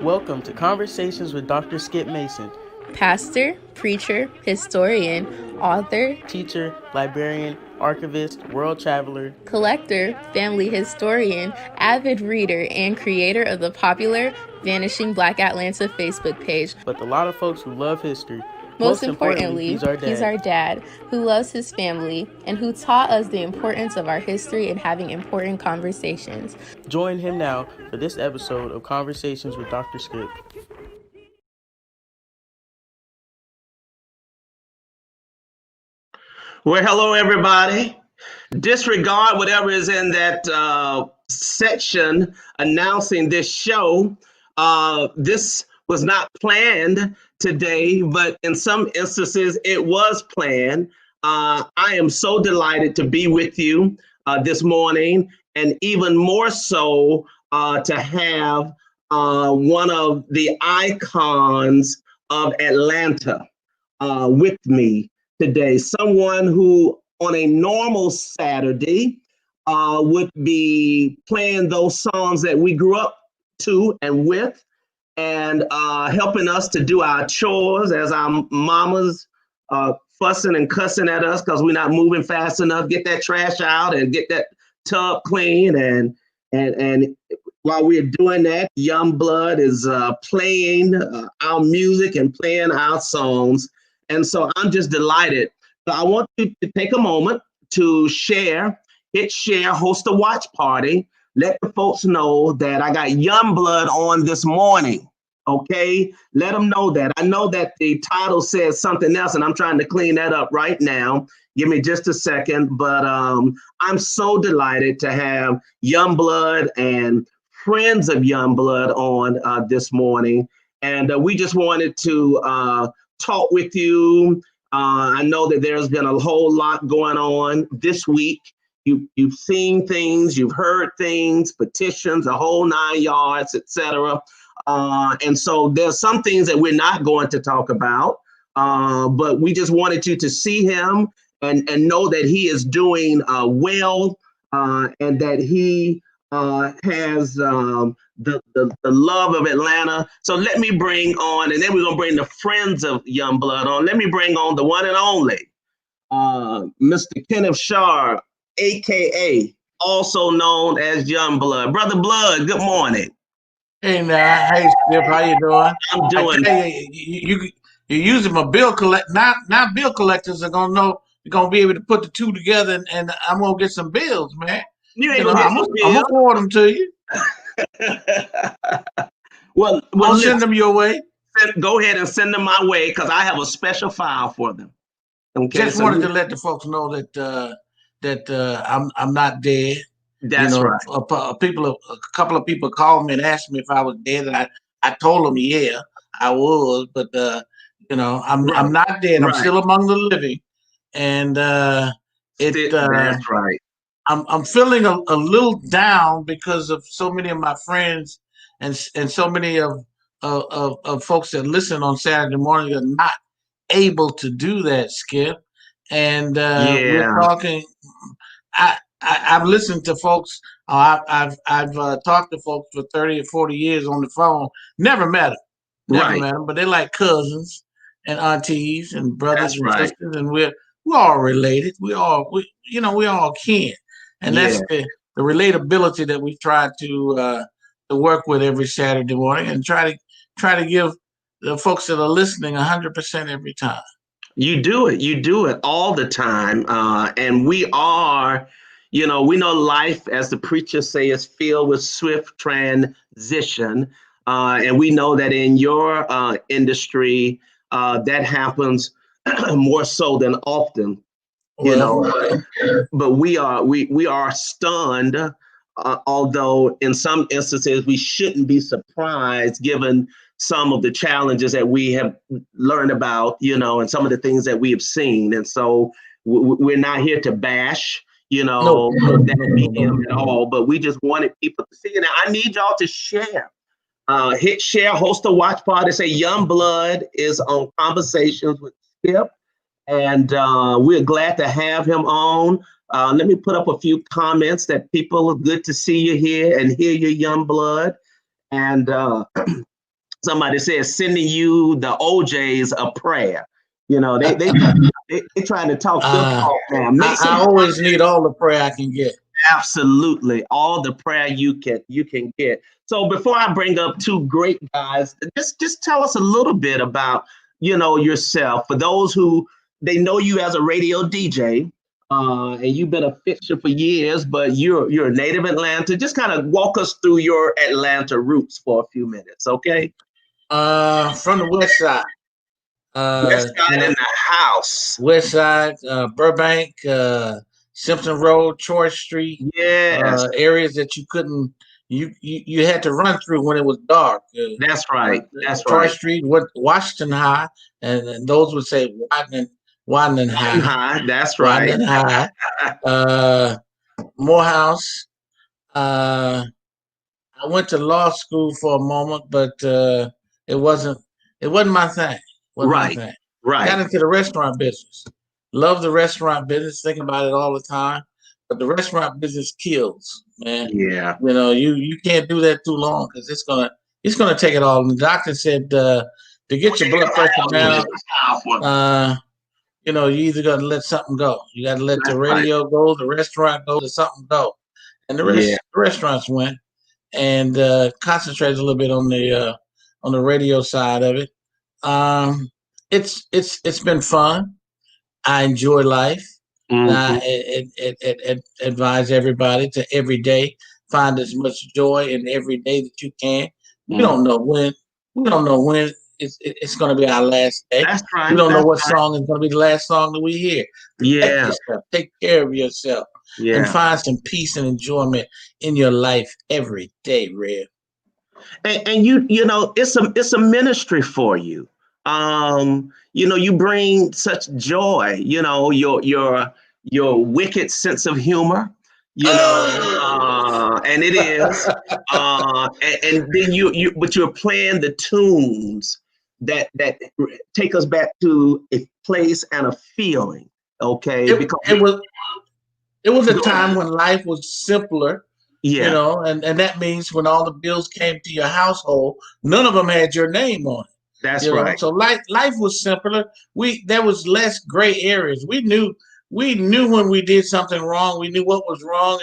Welcome to Conversations with Dr. Skip Mason, pastor, preacher, historian, author, teacher, librarian, archivist, world traveler, collector, family historian, avid reader, and creator of the popular Vanishing Black Atlanta Facebook page. But a lot of folks who love history. Most importantly, he's our dad who loves his family and who taught us the importance of our history and having important conversations. Join him now for this episode of Conversations with Dr. Skip. Well, hello, everybody. Disregard whatever is in that section announcing this show. This was not planned today, but in some instances it was planned. I am so delighted to be with you this morning, and even more so to have one of the icons of Atlanta with me today. Someone who on a normal Saturday would be playing those songs that we grew up to and with, and helping us to do our chores as our mamas fussing and cussing at us because we're not moving fast enough. Get that trash out and get that tub clean. And while we're doing that, Young Blood is playing our music and playing our songs. And so I'm just delighted. So I want you to take a moment to hit share, host a watch party. Let the folks know that I got Young Blood on this morning. Okay, let them know that. I know that the title says something else, and I'm trying to clean that up right now. Give me just a second. But I'm so delighted to have Young Blood and friends of Young Blood on this morning. And we just wanted to talk with you. I know that there's been a whole lot going on this week. You've seen things, you've heard things, petitions, a whole 9 yards, etc. And so there's some things that we're not going to talk about, but we just wanted you to see him and know that he is doing well, and that he has the love of Atlanta. So let me bring on, and then we're going to bring the friends of Young Blood on. Let me bring on the one and only Mr. Kenneth Shar, a.k.a. also known as Young Blood. Brother Blood, good morning. Hey man, hey Skip, how you doing? I'm doing. You're using my bill collect. Now bill collectors are gonna know. You're gonna be able to put the two together, and I'm gonna get some bills, man. I'm gonna forward them to you. well, I'll send them your way. Go ahead and send them my way because I have a special file for them. Okay, just wanted to let the folks know that I'm not dead. That's right. A couple of people called me and asked me if I was dead, and I told them, yeah, I was, but I'm not dead. I'm still among the living, and that's right. I'm feeling a little down because of so many of my friends and so many of folks that listen on Saturday morning are not able to do that, Skip, and we're talking. I've listened to folks. I've talked to folks for 30 or 40 years on the phone. Never met them, but they're like cousins and aunties and brothers and sisters, and we're all related. We all kin, and that's the relatability that we try to work with every Saturday morning, and try to give the folks that are listening 100% every time. You do it all the time, and we are. We know life, as the preachers say, is filled with swift transition. And we know that in your industry, that happens more so than often, but we are stunned, although in some instances we shouldn't be surprised given some of the challenges that we have learned about, and some of the things that we have seen. And so we're not here to bash that at all, but we just wanted people to see it. Now I need y'all to share, hit share, host a watch party, say Young Blood is on Conversations with Skip, and we're glad to have him on. Let me put up a few comments that people are good to see you here and hear you, Young Blood. And Somebody says sending you the OJs a prayer. They trying to talk your talk now. I always need all the prayer I can get. Absolutely, all the prayer you can get. So before I bring up two great guys, just tell us a little bit about yourself. For those who they know you as a radio DJ, and you've been a fixture for years, but you're a native Atlanta. Just kind of walk us through your Atlanta roots for a few minutes, okay? From the West Side. West Side in the house. West Side, Burbank, Simpson Road, Troy Street. Yes. Areas that you couldn't, you had to run through when it was dark. That's right. That's Troy right. Street, Washington High, and those would say Widening High. That's right. Widening High. Morehouse. I went to law school for a moment, but it wasn't my thing. Right. Got into the restaurant business. Love the restaurant business. Think about it all the time. But the restaurant business kills, man. Yeah. You can't do that too long because it's gonna take it all. And the doctor said to get your blood pressure down, you either gotta let something go. You gotta let the radio go, the restaurant go, something go. And the restaurants went and concentrated a little bit on the radio side of it. It's been fun. I enjoy life. I advise everybody to every day find as much joy in every day that you can. We don't know when it's going to be our last day. That's right. We don't know what song is going to be the last song that we hear. Yeah. Take care of yourself. Yeah. And find some peace and enjoyment in your life every day, Red. And it's a ministry for you. You bring such joy, your wicked sense of humor, and it is, and then but you're playing the tunes that take us back to a place and a feeling. Okay. It was a time when life was simpler. Yeah. And that means when all the bills came to your household, none of them had your name on it. That's right. So life was simpler. There was less gray areas. We knew when we did something wrong. We knew what was wrong,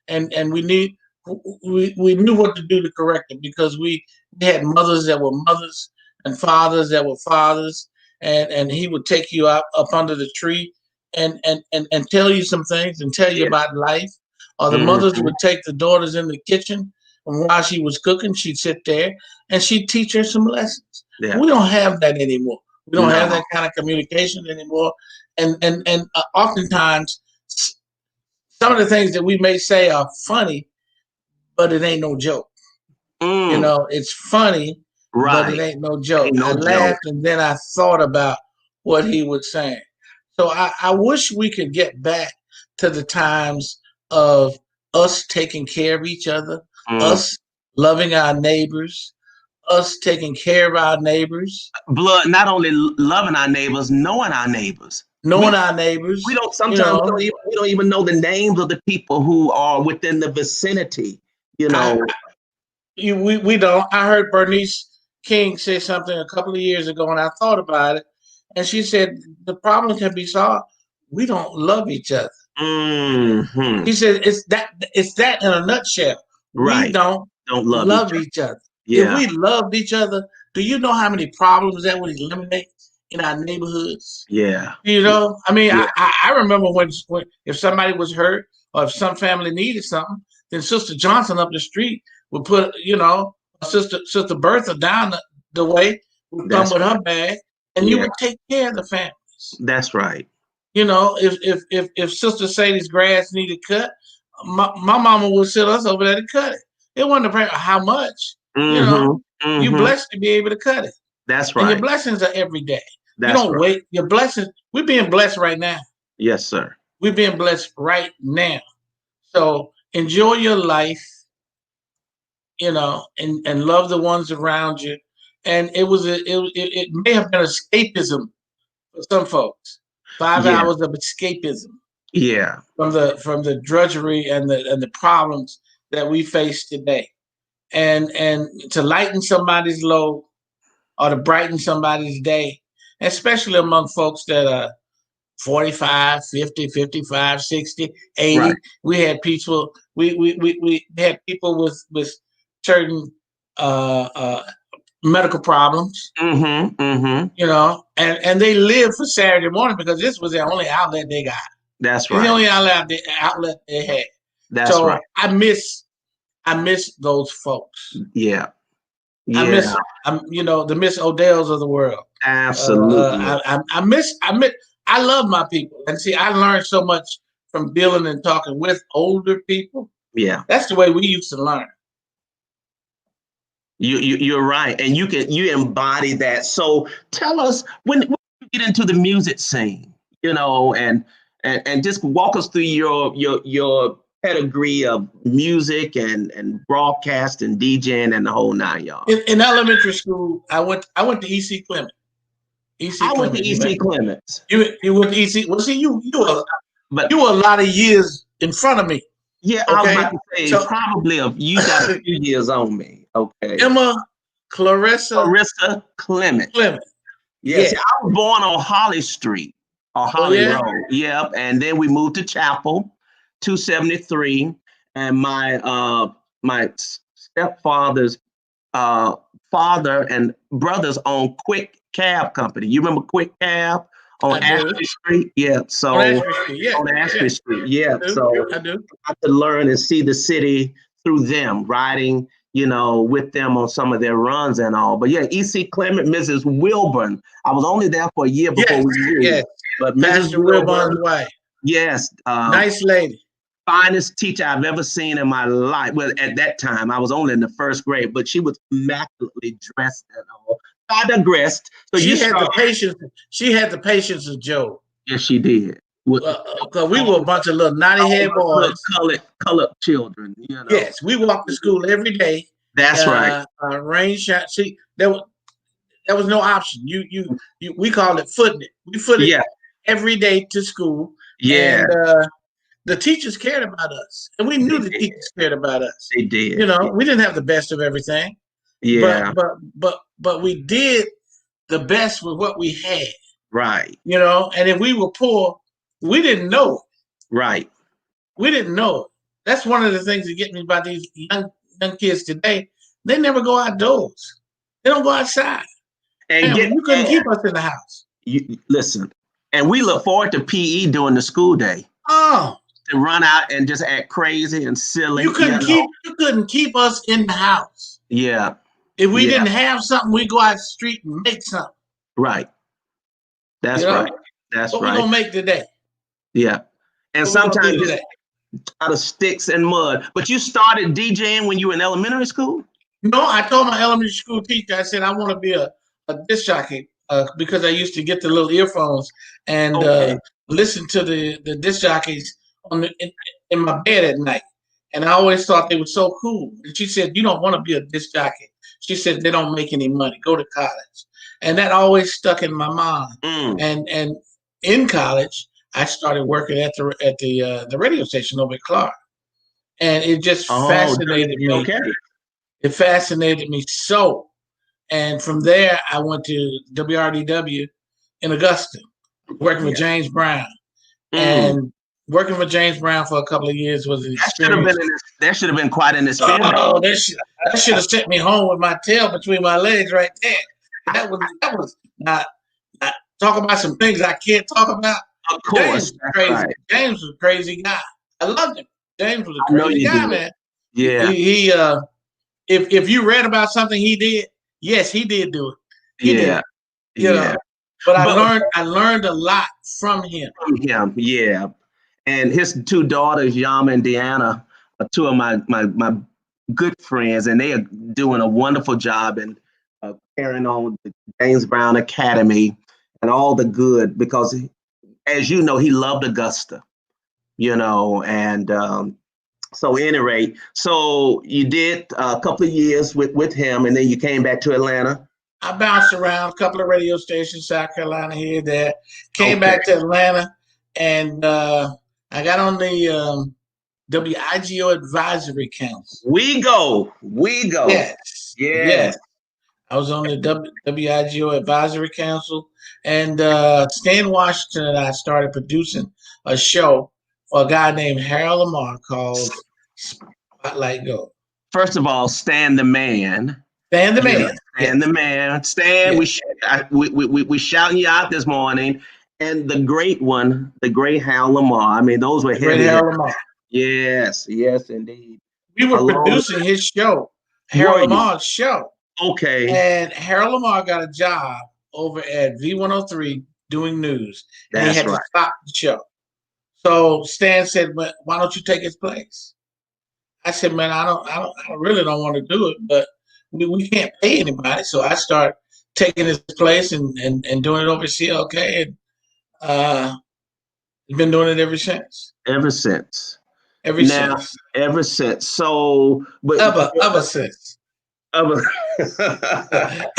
and we knew what to do to correct it because we had mothers that were mothers and fathers that were fathers, and he would take you up under the tree and tell you some things and tell you about life. Or the mothers would take the daughters in the kitchen, and while she was cooking, she'd sit there and she'd teach her some lessons. Yeah. We don't have that anymore. We don't have that kind of communication anymore. And oftentimes, some of the things that we may say are funny, but it ain't no joke. It's funny, but it ain't no joke. I laughed and then I thought about what he was saying. So I wish we could get back to the times of us taking care of each other, us loving our neighbors, us taking care of our neighbors. Blood, not only loving our neighbors, knowing our neighbors. Our neighbors. We don't sometimes we don't even know the names of the people who are within the vicinity. We don't. I heard Bernice King say something a couple of years ago, and I thought about it. And she said the problem can be solved. We don't love each other. Mm-hmm. He said it's that in a nutshell. Right. We don't love each other. Yeah. If we loved each other, do you know how many problems that would eliminate in our neighborhoods? Yeah. I mean, yeah. I remember when if somebody was hurt or if some family needed something, then Sister Johnson up the street would put, Sister Bertha down the way would come with her bag, and you would take care of the families. That's right. If Sister Sadie's grass needed cut, my mama would sit us over there to cut it. It wasn't about how much. You're blessed to be able to cut it. That's right. And your blessings are every day. You don't wait. Your blessings, we're being blessed right now. Yes, sir. We're being blessed right now. So enjoy your life, and love the ones around you. And it may have been escapism for some folks. 5 hours of escapism. Yeah. From the drudgery and the problems that we face today. And to lighten somebody's load, or to brighten somebody's day, especially among folks that are 45, 50, 55, 60, 80. Right. We had people, we had people with certain medical problems, you know, and they lived for Saturday morning because this was the only outlet they got. That's It's the right. only outlet they had. That's so right. I miss those folks. Yeah. I miss, Yeah. you know, the Miss Odells of the world. Absolutely. I love my people. And see, I learned so much from dealing and talking with older people. Yeah. That's the way we used to learn. You're right. And you embody that. So tell us when you get into the music scene, you know, and just walk us through your pedigree of music and broadcast and DJing and the whole nine yards. In elementary school, I went to E.C. Clement. I went to E.C. Clements. You went to E.C. Well, see, you were But a lot of years in front of me. yeah, Okay? I was about to say So- probably you got a few years on me. Okay. Emma Clarissa Clement. Clement. Yes, Yeah. I was born on Holly Street or Holly yeah? Road. Yep. And then we moved to Chapel, 273. And my stepfather's father and brothers own Quick Cab Company. You remember Quick Cab on Ashby Street? Yeah. So On Ashby Street, yeah. on Ashby Street. Yeah. I do. So I do. I could learn and see the city through them, riding, you know, with them on some of their runs and all. But yeah, E.C. Clement, Mrs. Wilburn. I was only there for a year before we moved. Yes. But Pastor Mrs. Wilburn's wife. yes, Nice lady. finest teacher I've ever seen in my life. Well, at that time, I was only in the first grade, but she was immaculately dressed and all. I digressed. So She had the patience of Job. Yes, she did. With Because we were a bunch of little naughty head boys. Colored children, you know. Yes, we walked to school every day. That's right. Rain, shine. See, there was no option. We called it footing it. We footed every day to school. Yeah. And the teachers cared about us, and we knew the teachers cared about us. They did. You know, we didn't have the best of everything. Yeah. But we did the best with what we had. Right. You know, and if we were poor, we didn't know it. Right. We didn't know it. That's one of the things that get me about these young kids today. They never go outdoors. They don't go outside. And you couldn't keep us in the house. Listen, and we look forward to PE during the school day. Oh. To run out and just act crazy and silly. You couldn't keep us in the house. Yeah. If we didn't have something, we go out the street and make something. Right. That's right. That's what right. What we're gonna make today. Yeah. And sometimes it's out of sticks and mud. But you started DJing when you were in elementary school? No, I told my elementary school teacher, I said I want to be a disc jockey because I used to get the little earphones and listen to the disc jockeys in my bed at night. And I always thought they were so cool. And she said, you don't want to be a disc jockey. She said, they don't make any money. Go to college. And that always stuck in my mind. And in college, I started working at the radio station over at Clark. And it just fascinated me. Okay. It fascinated me so. And from there, I went to WRDW in Augusta, working with James Brown. And working for James Brown for a couple of years was an experience. That should have been quite an experience. Oh, that should have sent me home with my tail between my legs right there. That was not talk about some things I can't talk about. Of course. James was crazy. Right. James was a crazy guy. I loved him. James was a crazy guy, man. Yeah. He if you read about something he did, yes, he did do it. He did. You know. But I learned a lot from him. Yeah. And his two daughters, Yama and Deanna, are two of my good friends, and they are doing a wonderful job in carrying on the James Brown Academy and all the good, because, as you know, he loved Augusta, you know, and so at any rate, so you did a couple of years with him, and then you came back to Atlanta. I bounced around a couple of radio stations, South Carolina, here, there. Came back to Atlanta, and I got on the WIGO Advisory Council. We go. Yes. I was on the WIGO Advisory Council, and Stan Washington and I started producing a show for a guy named Harold Lamar called Spotlight Go. First of all, Stan the man. Stan the man. Yeah, Stan the man. Stan, Yes. we shouting you out this morning. And the great one, the great Hal Lamar. I mean, those were The great heavy. Harold Lamar. Yes, yes, indeed. We were Along producing his show, Were Harold you? Lamar's show. Okay, And Harold Lamar got a job over at V103 doing news. And he that's had to right. stop the show. So Stan said, "Well, why don't you take his place?" I said, "Man, I really don't want to do it, but we can't pay anybody." So I started taking his place and doing it over CLK, and been doing it ever since. Ever since. Ever Now, since. ever since. So, but Ever since. ever.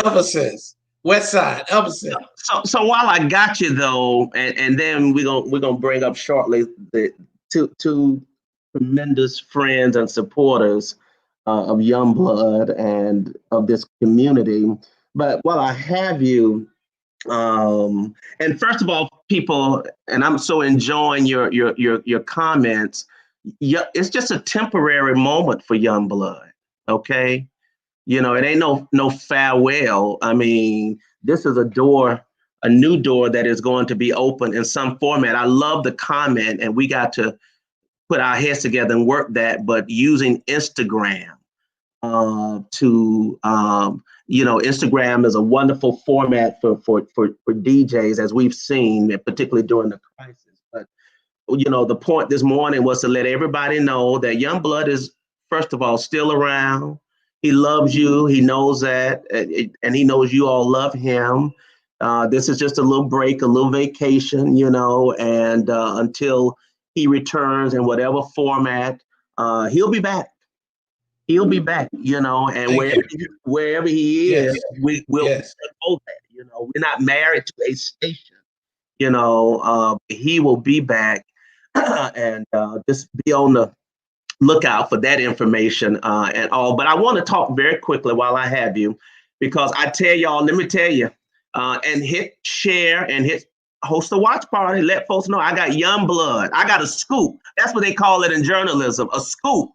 Ever since. West Side. Ever since. So while I got you though, and then we're gonna bring up shortly the two tremendous friends and supporters of Youngblood and of this community. But while I have you, and first of all, people, and I'm so enjoying your comments. Yeah, it's just a temporary moment for Youngblood. Okay, you know, it ain't no farewell. I mean, this is a new door that is going to be open in some format. I love the comment, and we got to put our heads together and work that, but using Instagram Instagram is a wonderful format for DJs, as we've seen, particularly during the crisis. But the point this morning was to let everybody know that Youngblood is, first of all, still around. He loves you. He knows that, and he knows you all love him. This is just a little break, a little vacation, and until he returns in whatever format, he'll be back. He'll be back, and wherever he is, Yes. we'll know that. We're not married to a station. He will be back, and just be on the lookout for that information and all. But I want to talk very quickly while I have you, because I tell y'all, let me tell you, and hit share and hit host a watch party. Let folks know I got Youngblood. I got a scoop. That's what they call it in journalism, a scoop.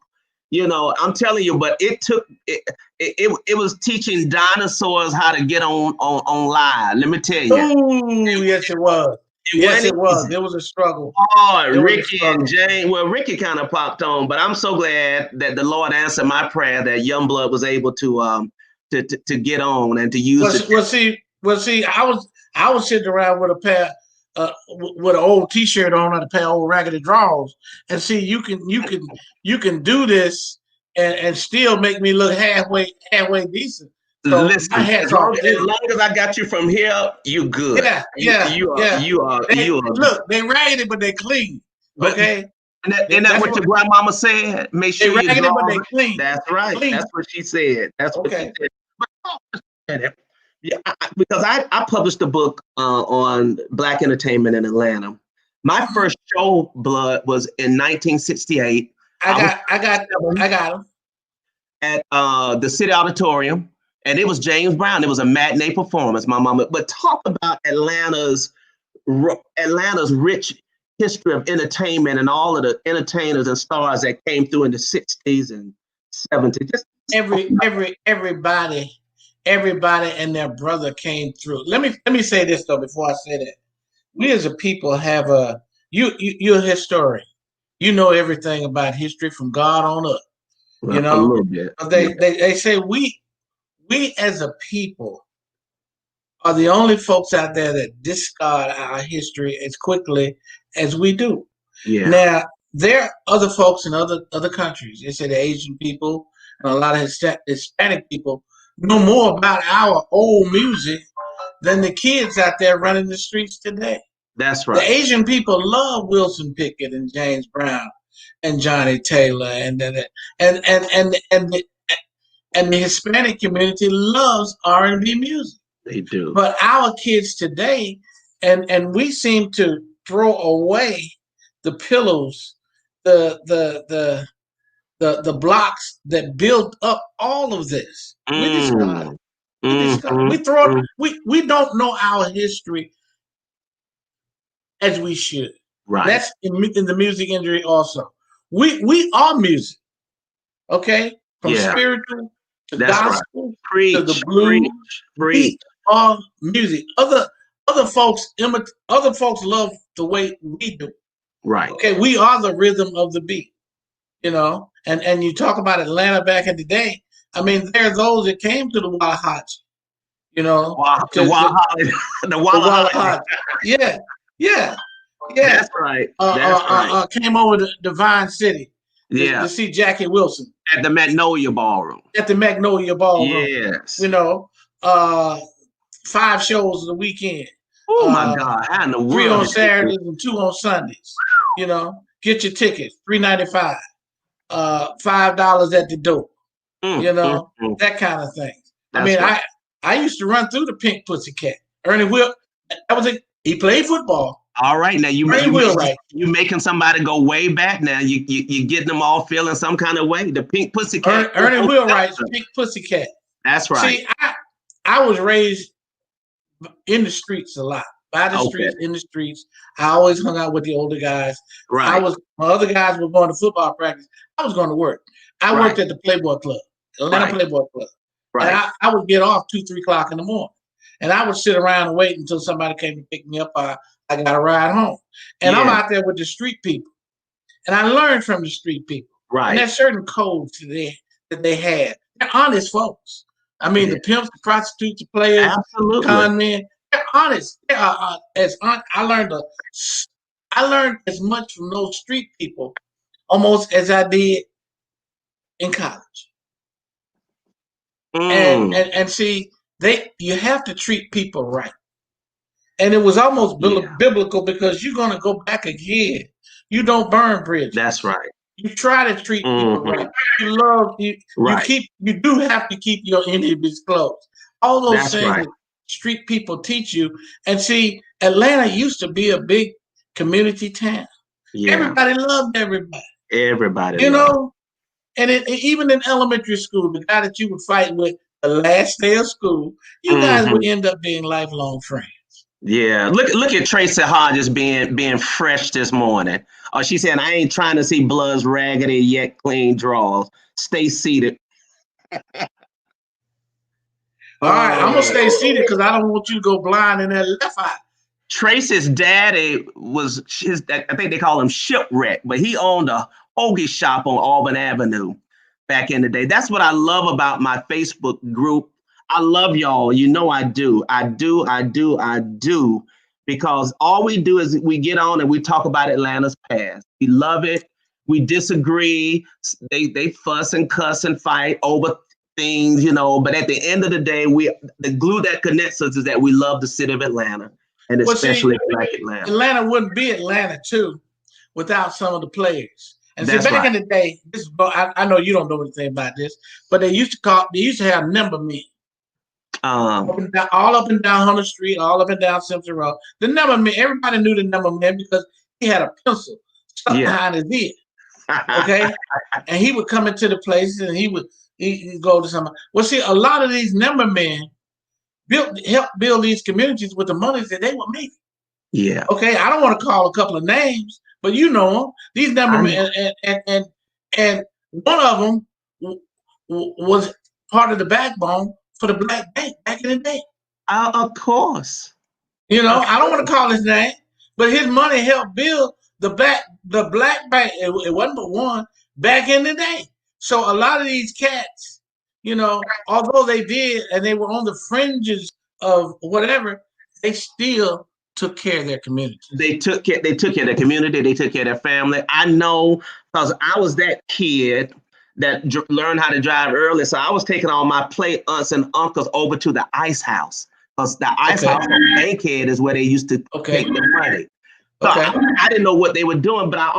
I'm telling you, but it was teaching dinosaurs how to get on live. Let me tell you. Ooh, yes, it was. Yes, it was. There was a struggle. Oh, Ricky and Jane. Well, Ricky kind of popped on, but I'm so glad that the Lord answered my prayer that Youngblood was able to get on and to use it. Well, see, I was sitting around with a pair with an old T-shirt on and a pair of old raggedy drawers, and see, you can do this and still make me look halfway decent. So listen, as long as I got you from here, you good. Yeah. You are. Look, they raggedy, but they clean. Okay. Isn't that what your grandmama said? Make sure they raggedy, but they clean. That's right. Clean. That's what she said. That's what okay. she said. But because I published a book on Black entertainment in Atlanta. My first show, Blood, was in 1968. I got them at the City Auditorium. And it was James Brown. It was a matinee performance, my mama. But talk about Atlanta's rich history of entertainment and all of the entertainers and stars that came through in the 60s and 70s. Just everybody and their brother came through. Let me say this though before I say that. We as a people have you're a historian. You know everything about history from God on up. A little bit. They say we as a people are the only folks out there that discard our history as quickly as we do. Yeah. Now, there are other folks in other countries. They say the Asian people and a lot of Hispanic people know more about our old music than the kids out there running the streets today. That's right. The Asian people love Wilson Pickett and James Brown and Johnny Taylor and the Hispanic community loves R&B music. They do. But our kids today, and we seem to throw away the pillows, the blocks that built up all of this. We discard it. We throw it. We don't know our history as we should. Right. That's in the music industry also. We are music, okay? From spiritual to gospel to the blues. We are music. Other folks love the way we do. Right. Okay, we are the rhythm of the beat, And you talk about Atlanta back in the day. I mean, there are those that came to the Walla Hotch, The Walla Hotch. Yeah. That's right. Came over to Divine City to see Jackie Wilson. At the Magnolia Ballroom. Yes. 5 shows a weekend. Oh my God. How in the world? 3 on Saturdays and 2 on Sundays. Get your tickets, $3.95. $5 at the door. That kind of thing. I used to run through the Pink Pussycat. Ernie Will, he played football. All right, now you making somebody go way back. Now you getting them all feeling some kind of way. The Pink Pussycat. Ernie Wheelwright's Pink Pussycat. That's right. See, I was raised in the streets a lot. By the streets, in the streets. I always hung out with the older guys. Right. My other guys were going to football practice. I was going to work. I worked at the Playboy Club, Atlanta Playboy Club. Right. And I would get off 2-3 o'clock in the morning. And I would sit around and wait until somebody came to pick me up. I got a ride home. And I'm out there with the street people. And I learned from the street people. Right. And there's certain codes that they had. They're honest folks. I mean, the pimps, the prostitutes, the players, con men, they're honest. They are I learned as much from those street people almost as I did in college. And see, you have to treat people right. And it was almost biblical because you're going to go back again. You don't burn bridges. That's right. You try to treat people right. You love you. Right. You do have to keep your enemies close. All those things that street people teach you. And see, Atlanta used to be a big community town. Yeah. Everybody loved everybody. Everybody. And even in elementary school, the guy that you would fight with the last day of school, you guys would end up being lifelong friends. Yeah, look at Tracy Hodges being fresh this morning. She said, "I ain't trying to see Blood's raggedy yet clean draws. Stay seated." All right, I'm gonna stay seated because I don't want you to go blind in that left eye. Tracy's daddy was I think they call him Shipwreck, but he owned a hoagie shop on Auburn Avenue back in the day. That's what I love about my Facebook group. I love y'all. I do. Because all we do is we get on and we talk about Atlanta's past. We love it. We disagree. They fuss and cuss and fight over things, But at the end of the day, the glue that connects us is that we love the city of Atlanta, and especially Black Atlanta. Atlanta wouldn't be Atlanta too without some of the players. And see, back in the day, I know you don't know anything about this, but they used to have number men. All up and down Hunter Street, all up and down Simpson Road. The number man, everybody knew the number man because he had a pencil stuck behind his ear. Okay, and he would come into the places and he'd go to somebody. Well, see, a lot of these number men helped build these communities with the money that they were making. Yeah. Okay, I don't want to call a couple of names, but you know them. These number men, and one of them was part of the backbone for the Black Bank back in the day. Of course. I don't want to call his name, but his money helped build the Black Bank. It wasn't but one back in the day. So a lot of these cats, although they did and they were on the fringes of whatever, they still took care of their community. They took care of their community. They took care of their family. I know because I was that kid that learned how to drive early. So I was taking all my play aunts and uncles over to the ice house because the ice house on Bankhead is where they used to take the money. So I didn't know what they were doing, but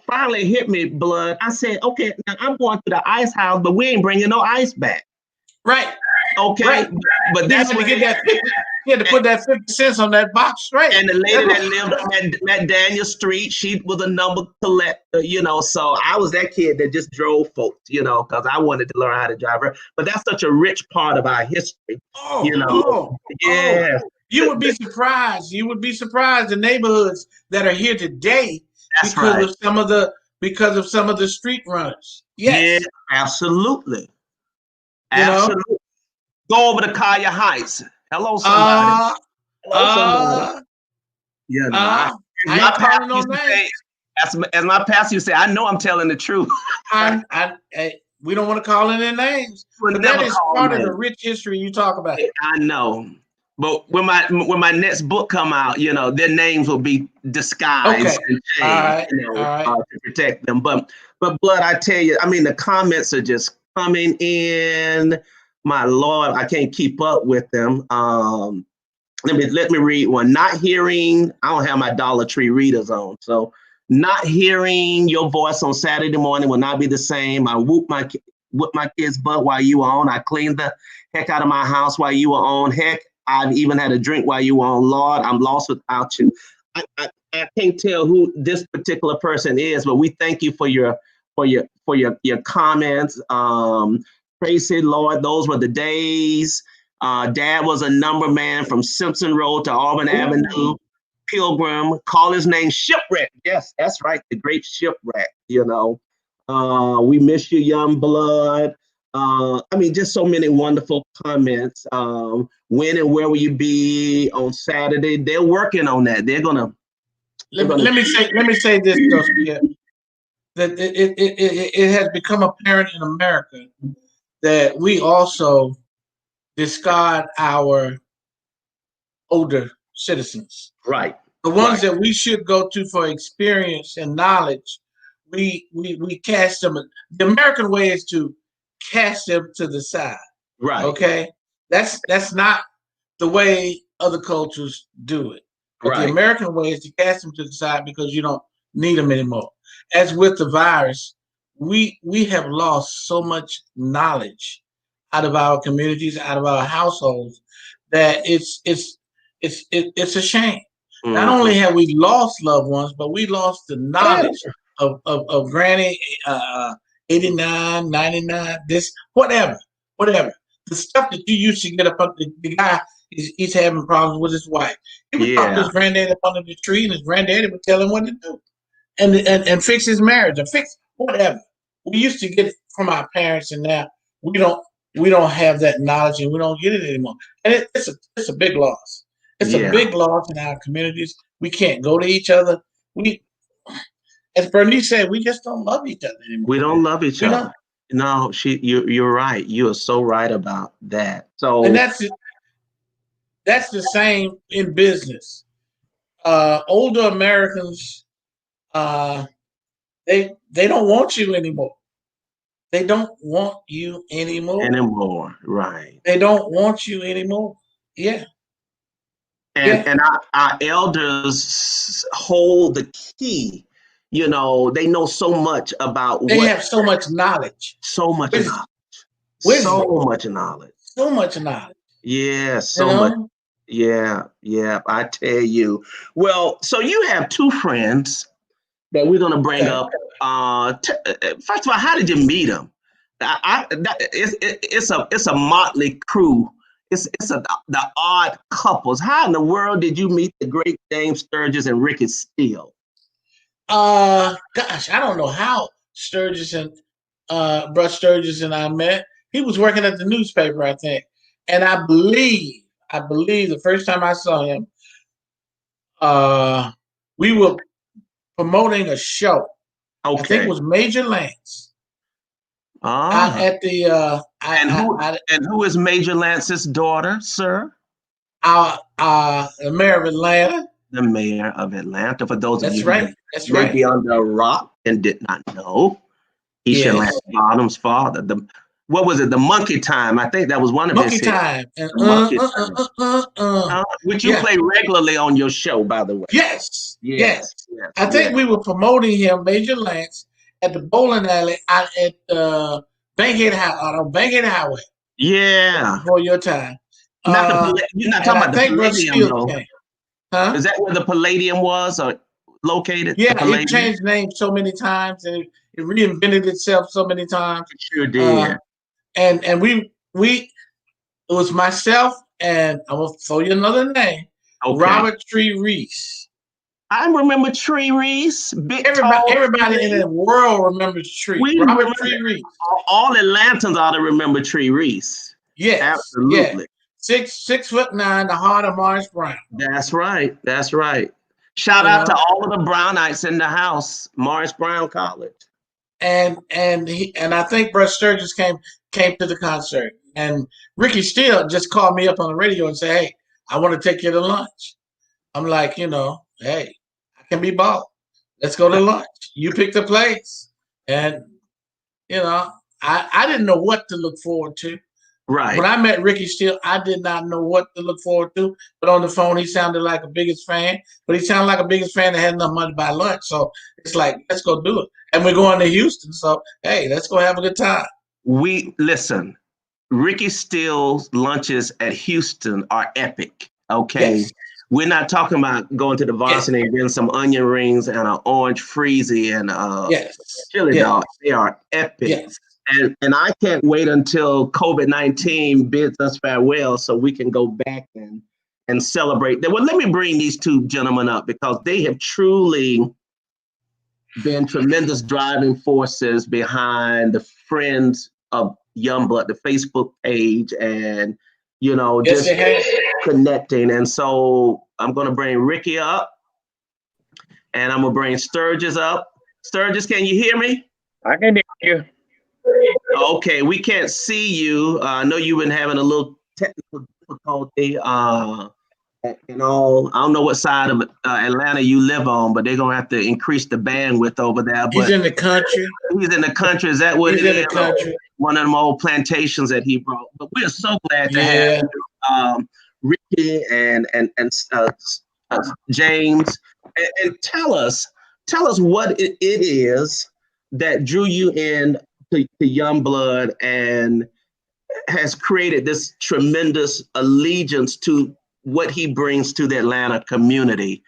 finally hit me, Blood. I said, okay, now I'm going to the ice house, but we ain't bringing no ice back. Right. Okay. Right. But that's when He had to put that 50 cents on that box straight. And the lady that lived on that Daniel Street, she was a number collector, So I was that kid that just drove folks, because I wanted to learn how to drive her. But that's such a rich part of our history, Yeah. You would be surprised. You would be surprised the neighborhoods that are here today because of some of the street runners. Yes. Yeah, absolutely. Absolutely. Go over to Collier Heights. Hello, somebody. I ain't calling no names. As my pastor used to say, I know I'm telling the truth. We don't want to call in their names. But that is part of the rich history you talk about. I know. But when my next book come out, their names will be disguised and changed, to protect them. But Blood, I tell you, I mean, the comments are just coming in. My Lord, I can't keep up with them. Let me read one. Not hearing, I don't have my Dollar Tree readers on, so not hearing your voice on Saturday morning will not be the same. I whoop my kid's butt while you were on. I cleaned the heck out of my house while you were on. Heck, I've even had a drink while you were on. Lord, I'm lost without you. I can't tell who this particular person is, but we thank you for your comments. Praise the Lord. Those were the days. Dad was a number man from Simpson Road to Auburn Avenue. Pilgrim, call his name Shipwreck. Yes, that's right. The great Shipwreck, we miss you, young blood. Just so many wonderful comments. When and where will you be on Saturday? They're working on that. Let me say this, though, that it has become apparent in America that we also discard our older citizens. Right. The ones that we should go to for experience and knowledge, we cast them. The American way is to cast them to the side. Right. Okay. That's not the way other cultures do it. But right. The American way is to cast them to the side because you don't need them anymore. As with the virus, we have lost so much knowledge out of our communities, out of our households, that it's a shame. Mm-hmm. Not only have we lost loved ones, but we lost the knowledge of Granny 89, 99, this, whatever. The stuff that you used to get up on the guy, he's having problems with his wife. He would talk to his granddaddy up under the tree, and his granddaddy would tell him what to do. And fix his marriage or fix whatever. We used to get it from our parents, and now we don't have that knowledge, and we don't get it anymore. And it's a big loss. It's a big loss in our communities. We can't go to each other. As Bernice said, we just don't love each other anymore. We don't love each other. No, you're right. You are so right about that. So, and that's the same in business. Older Americans, they don't want you anymore. They don't want you anymore. Right. They don't want you anymore. Yeah. And our elders hold the key. They know so much about they have so much knowledge. So much knowledge. So much knowledge. Yeah, much. Yeah, I tell you. Well, so you have two friends that we're going to bring up. First of all, how did you meet them? It's a motley crew. It's the odd couples. How in the world did you meet the great James Sturgis and Ricky Steele? Gosh, I don't know how Sturgis and Bruce Sturgis and I met. He was working at the newspaper, I think, and I believe the first time I saw him, we were promoting a show. Okay. I think it was Major Lance. At the and who is Major Lance's daughter, sir? The mayor of Atlanta. The mayor of Atlanta. For those of you That's right. Maybe on the rock and did not know, Isha Lance Bottom's father. What was it? The Monkey Time. I think that was one of Monkey his Time. Monkey Time. Which you play regularly on your show, by the way. Yes. I think we were promoting him, Major Lance, at the bowling alley out at Bankhead Highway. Yeah. Before your time. You're not And talking I about the think Brother Palladium, Steele though. came. Huh? Is that where the Palladium was or located? The Yeah, it Palladium? changed names so many times, and it reinvented itself so many times. It sure Uh, did. and we it was myself and I'm gonna throw you another name, Okay. Robert Tree Reese. I remember Tree Reese, big tall Everybody in Tree. the world remembers Tree. We Robert remember Tree Reese. all Atlantans ought to remember Tree Reese. Yes, yes. Absolutely. 6'9", the heart of Morris Brown. That's right. That's right. Shout You out to know, all of the Brownites in the house, Morris Brown College. and I think Brett Sturgis came to the concert, and Ricky Steele just called me up on the radio and said, "Hey, I want to take you to lunch." I'm like, hey, I can be bought. Let's go to lunch. You pick the place, and I didn't know what to look forward to. Right. When I met Ricky Steele, I did not know what to look forward to. But on the phone, he sounded like a biggest fan. But he sounded like a biggest fan that had enough money to buy lunch. So it's like, let's go do it. And we're going to Houston. So, hey, let's go have a good time. Listen, Ricky Steele's lunches at Houston are epic. Okay. Yes. We're not talking about going to the varsity and getting some onion rings and an orange freezy and Yes. chili Yes. dog. They are epic. Yes. And I can't wait until COVID-19 bids us farewell so we can go back and celebrate. Well, let me bring these two gentlemen up because they have truly been tremendous driving forces behind the Friends of Youngblood, the Facebook page, and Yes, just connecting. And so I'm going to bring Ricky up, and I'm going to bring Sturgis up. Sturgis, can you hear me? I can hear you. Okay, we can't see you. I know you've been having a little technical difficulty. And all, I don't know what side of Atlanta you live on, but they're gonna have to increase the bandwidth over there. He's in the country. He's in the country. Is that what He's it in is? the country. One of them old plantations that he brought. But we're so glad to have you, Ricky and James, and tell us what it is that drew you in to Youngblood and has created this tremendous allegiance to what he brings to the Atlanta community.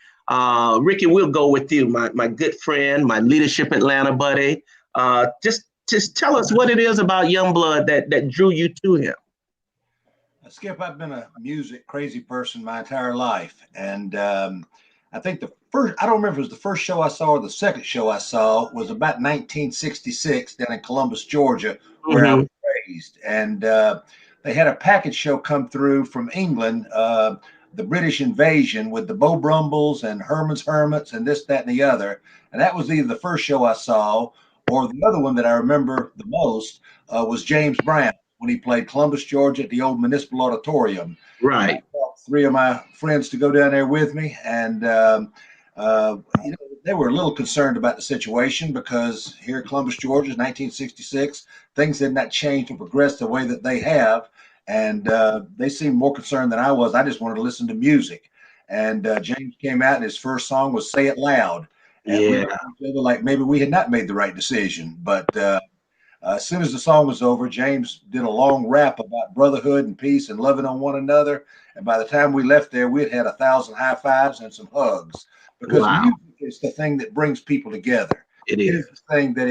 Ricky, we'll go with you, my good friend, my Leadership Atlanta buddy. Just tell us what it is about Youngblood that drew you to him. Skip, I've been a music crazy person my entire life. And I think I don't remember if it was the first show I saw or the second show I saw was about 1966 down in Columbus, Georgia, where I was raised. And they had a package show come through from England, the British invasion with the Beau Brumbles and Herman's Hermits and this, that, and the other. And that was either the first show I saw or the other one that I remember the most was James Brown when he played Columbus, Georgia at the old Municipal Auditorium. Right. I brought 3 of my friends to go down there with me. And, they were a little concerned about the situation because here in Columbus, Georgia, 1966, things had not changed or progressed the way that they have. And they seemed more concerned than I was. I just wanted to listen to music. And James came out and his first song was Say It Loud. And we looked at each other like maybe we had not made the right decision. But as soon as the song was over, James did a long rap about brotherhood and peace and loving on one another. And by the time we left there, we had 1,000 high fives and some hugs because music is the thing that brings people together. It is the thing that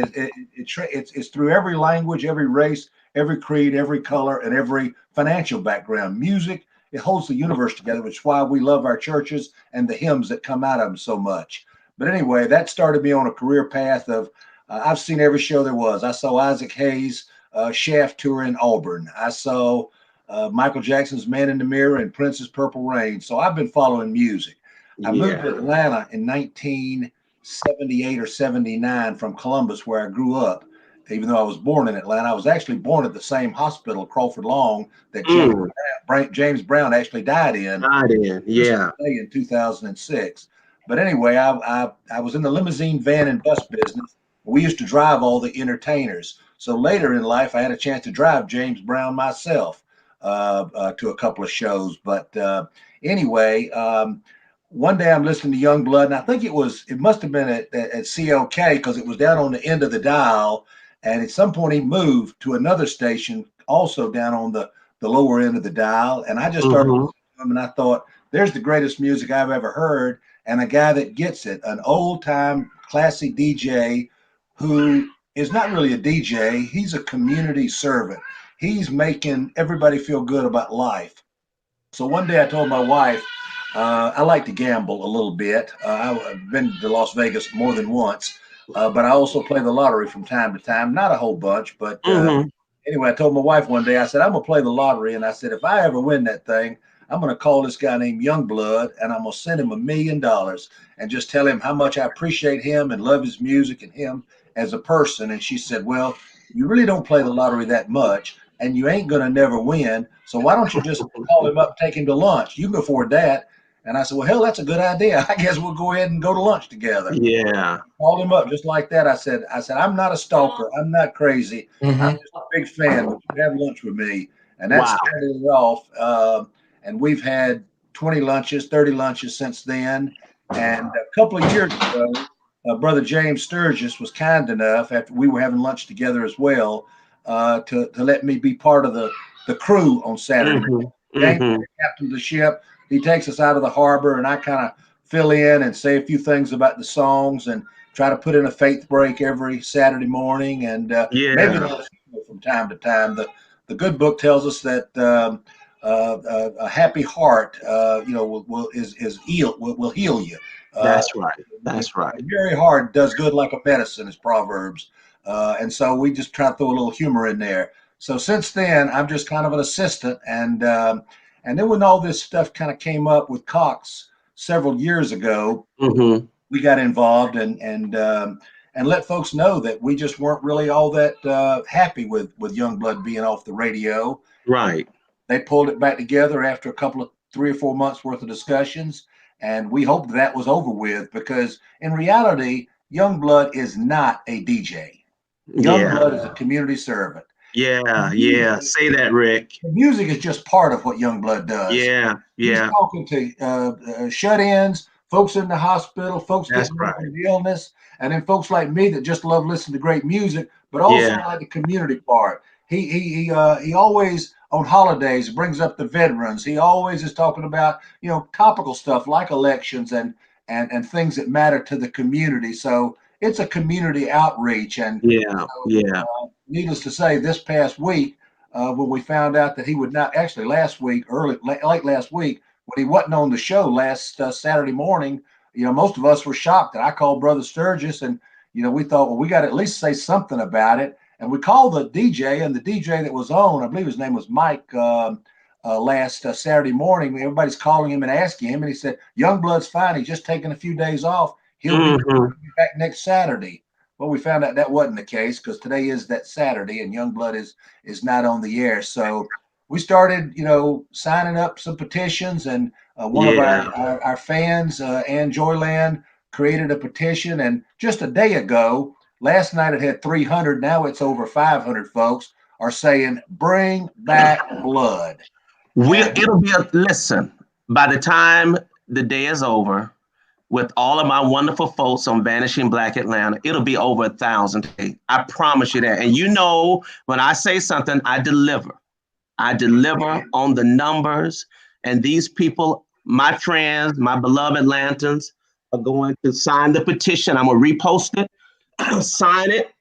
it's through every language, every race, every creed, every color, and every financial background. Music, it holds the universe together, which is why we love our churches and the hymns that come out of them so much. But anyway, that started me on a career path of I've seen every show there was. I saw Isaac Hayes' Shaft tour in Auburn. I saw Michael Jackson's Man in the Mirror and Prince's Purple Rain. So I've been following music. I moved to Atlanta in 1978 or 79 from Columbus, where I grew up. Even though I was born in Atlanta, I was actually born at the same hospital, Crawford Long, that James Brown actually died in. In 2006. But anyway, I was in the limousine, van, and bus business. We used to drive all the entertainers. So later in life, I had a chance to drive James Brown myself to a couple of shows. But anyway, one day I'm listening to Youngblood, and I think it must have been at CLK because it was down on the end of the dial. And at some point he moved to another station also down on the the lower end of the dial. And I just started listening to him, and I thought, there's the greatest music I've ever heard, and a guy that gets it, an old-time classic DJ who is not really a DJ. He's a community servant. He's making everybody feel good about life. So one day I told my wife, I like to gamble a little bit. I've been to Las Vegas more than once, but I also play the lottery from time to time. Not a whole bunch, but anyway, I told my wife one day, I said, I'm going to play the lottery. And I said, if I ever win that thing, I'm going to call this guy named Youngblood, and I'm going to send him $1 million and just tell him how much I appreciate him and love his music and him as a person. And she said, well, you really don't play the lottery that much, and you ain't going to never win. So why don't you just call him up, take him to lunch? You can afford that. And I said, well, hell, that's a good idea. I guess we'll go ahead and go to lunch together. Yeah. Called him up just like that. I said, I'm not a stalker. I'm not crazy. I'm just a big fan. Would you have lunch with me? And that started it off. And we've had 20 lunches, 30 lunches since then. And a couple of years ago, Brother James Sturgis was kind enough, after we were having lunch together as well, to let me be part of the crew on Saturday. James is the captain of the ship. He takes us out of the harbor, and I kind of fill in and say a few things about the songs and try to put in a faith break every Saturday morning. And maybe from time to time. The good book tells us that a happy heart, will heal you. That's right. That's right. A merry heart does good like a medicine, is Proverbs. And so we just try to throw a little humor in there. So since then, I'm just kind of an assistant. And then when all this stuff kind of came up with Cox several years ago, we got involved and let folks know that we just weren't really all that happy with Youngblood being off the radio. Right. They pulled it back together after 3 or 4 months worth of discussions, and we hoped that was over with, because in reality, Youngblood is not a DJ. Youngblood is a community servant. Yeah. Say that, Rick. The music is just part of what Youngblood does. Yeah. He's talking to shut-ins, folks in the hospital, folks getting over the illness, and then folks like me that just love listening to great music, but also like the community part. He always, on holidays, brings up the veterans. He always is talking about, topical stuff like elections and things that matter to the community. So it's a community outreach. And needless to say, this past week, when we found out that he would not, actually late last week, when he wasn't on the show last Saturday morning, most of us were shocked. And I called Brother Sturgis, and we thought, well, we got to at least say something about it. And we called the DJ, and the DJ that was on, I believe his name was Mike, last Saturday morning. Everybody's calling him and asking him, and he said, Youngblood's fine. He's just taking a few days off. He'll be back next Saturday. Well, we found out that wasn't the case, because today is that Saturday, and Youngblood is not on the air. So we started, signing up some petitions, and one of our fans, Ann Joyland, created a petition. And just a day ago, last night it had 300. Now it's over 500 folks are saying, bring back blood. Listen, by the time the day is over, with all of my wonderful folks on Vanishing Black Atlanta, it'll be over 1,000 today. I promise you that. And when I say something, I deliver. I deliver on the numbers. And these people, my friends, my beloved Atlantans, are going to sign the petition. I'm going to repost it, sign it,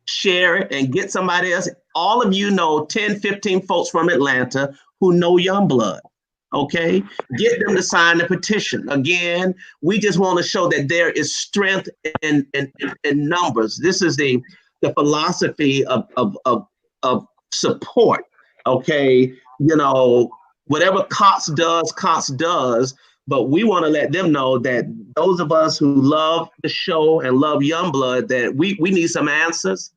share it, and get somebody else. All of 10, 15 folks from Atlanta who know Youngblood. Okay, get them to sign the petition. Again, we just want to show that there is strength in numbers. This is the philosophy of support. Okay, whatever Cox does, but we want to let them know that those of us who love the show and love Youngblood, that we need some answers.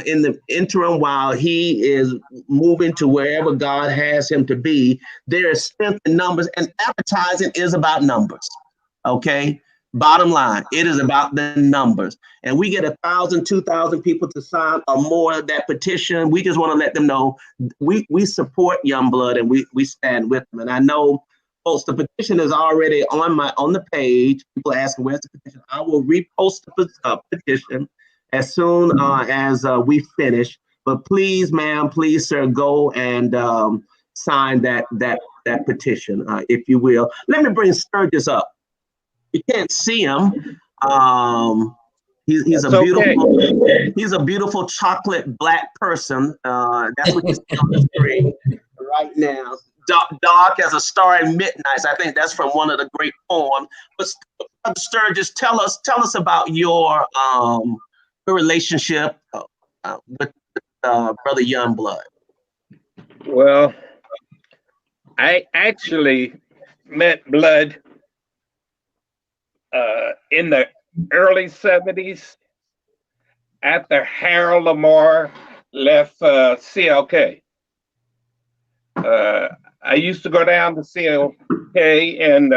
In the interim, while he is moving to wherever God has him to be, there is strength in numbers, and advertising is about numbers. Okay. Bottom line, it is about the numbers. And we get 1,000, 2,000 people to sign or more of that petition. We just want to let them know we support Youngblood, and we stand with them. And I know, folks, the petition is already on the page. People asking, where's the petition? I will repost the petition as soon as we finish. But please, ma'am, please, sir, go and sign that petition, if you will. Let me bring Sturgis up. You can't see him. He's a beautiful chocolate black person. That's what you see on the screen right now. Dark as a star at midnight. I think that's from one of the great poems. But Sturgis, tell us about your relationship with Brother Youngblood. Well, I actually met Blood in the early 70s after Harold Lamar left CLK. I used to go down to CLK and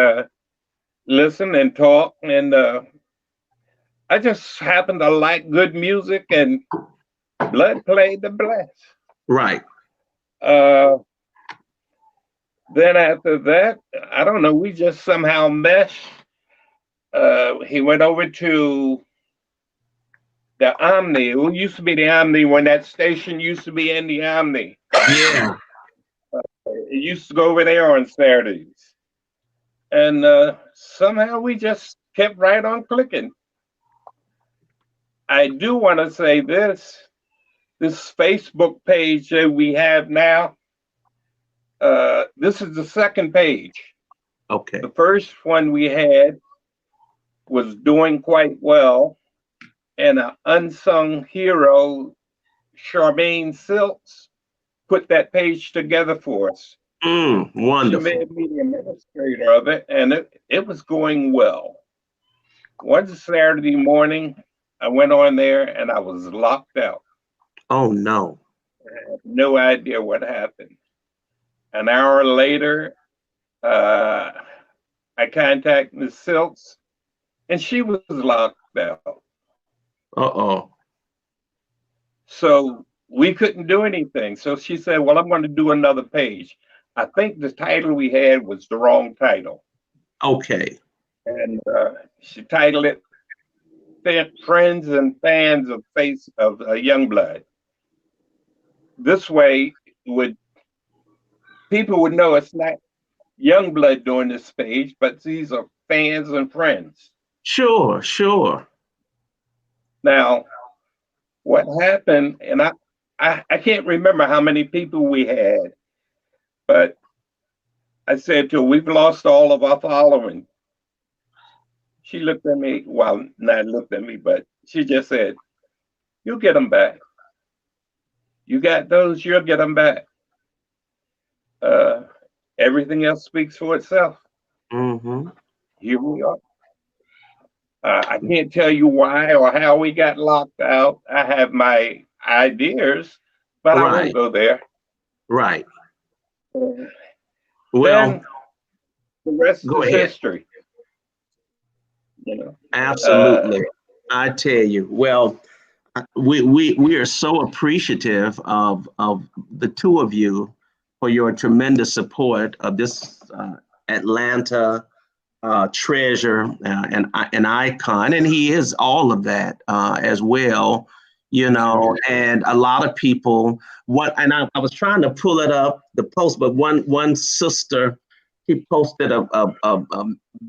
listen and talk, and I just happened to like good music, and Blood played the blast. Right. Then after that, I don't know, we just somehow meshed. He went over to the Omni. It used to be the Omni when that station used to be in the Omni. Yeah. It used to go over there on Saturdays. And somehow we just kept right on clicking. I do want to say this Facebook page that we have now, this is the second page. Okay. The first one we had was doing quite well, and an unsung hero, Charmaine Silks, put that page together for us. Wonderful. She made me the administrator of it, and it was going well. One Saturday morning, I went on there and I was locked out. Oh no. I had no idea what happened. An hour later, I contacted Ms. Silks, and she was locked out. Uh-oh. So we couldn't do anything. So she said, well, I'm going to do another page. I think the title we had was the wrong title. Okay. And she titled it Friends and Fans of Youngblood. This way, people would know it's not Youngblood doing this page, but these are fans and friends. Sure. Now, what happened, and I can't remember how many people we had, but I said to her, we've lost all of our following. She looked at me, well, not looked at me, but she just said, you'll get them back. You got those, you'll get them back. Everything else speaks for itself. Mm-hmm. Here we are. I can't tell you why or how we got locked out. I have my ideas, but I won't go there. Right. Well, then the rest is history. You know. Absolutely. I tell you. Well, we are so appreciative of the two of you for your tremendous support of this Atlanta treasure and an icon, and he is all of that as well, you know. And a lot of people, I was trying to pull it up, the post, but one sister, she posted a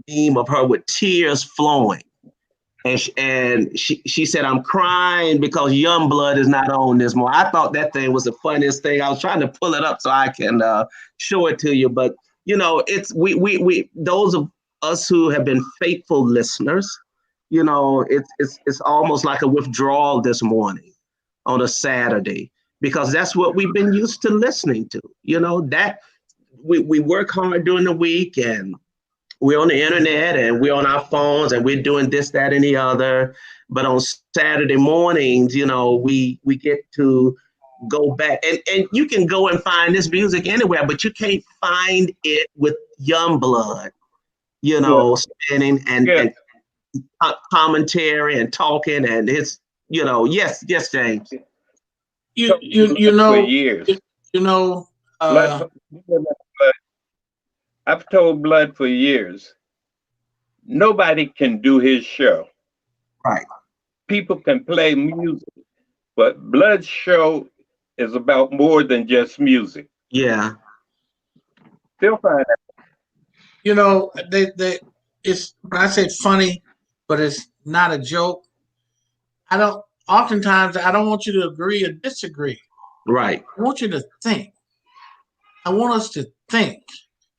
meme of her with tears flowing, and she said, I'm crying because Youngblood is not on this more. I thought that thing was the funniest thing. I was trying to pull it up so I can show it to you, but you know, it's we those of us who have been faithful listeners, you know, it's almost like a withdrawal this morning on a Saturday, because that's what we've been used to listening to. You know, that we work hard during the week, and we're on the internet, and we're on our phones, and we're doing this, that, and the other. But on Saturday mornings, you know, we get to go back, and you can go and find this music anywhere, but you can't find it with Youngblood. You know, spinning and commentary and talking, and it's, you know, yes, James. You know, for years. You know, I've told Blood for years, nobody can do his show. Right. People can play music, but Blood's show is about more than just music. Yeah. Still find out. You know, it's when I say funny, but it's not a joke. Oftentimes I don't want you to agree or disagree. Right. I want you to think. I want us to think.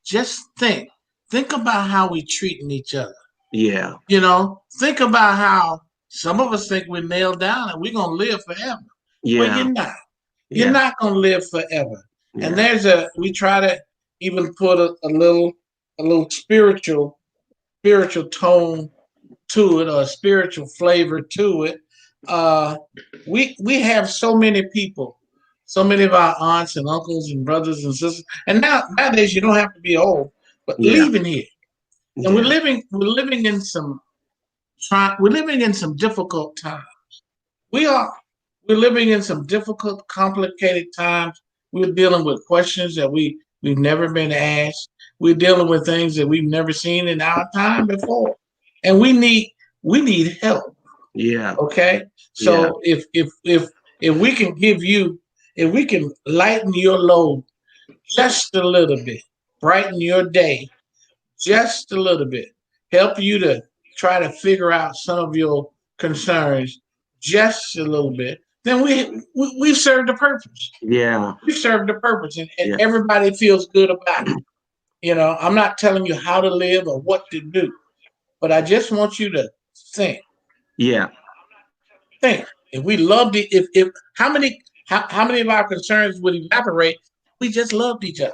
Just think. Think about how we treating each other. Yeah. You know, think about how some of us think we're nailed down and we're gonna live forever. Yeah. Well, you're not. Yeah. You're not gonna live forever. Yeah. And we try to even put a little spiritual tone to it, or a spiritual flavor to it. We have so many people, so many of our aunts and uncles and brothers and sisters, and nowadays you don't have to be old, but leaving here, and we're living in some difficult times. We're living in some difficult, complicated times. We're dealing with questions that we've never been asked. We're dealing with things that we've never seen in our time before, and we need help. Yeah. Okay. So if we can if we can lighten your load just a little bit, brighten your day just a little bit, help you to try to figure out some of your concerns just a little bit, then we've served the purpose. Yeah. We've served the purpose, and everybody feels good about it. You know, I'm not telling you how to live or what to do, but I just want you to think. Yeah. Think. If we loved it, if how many of our concerns would evaporate if we just loved each other?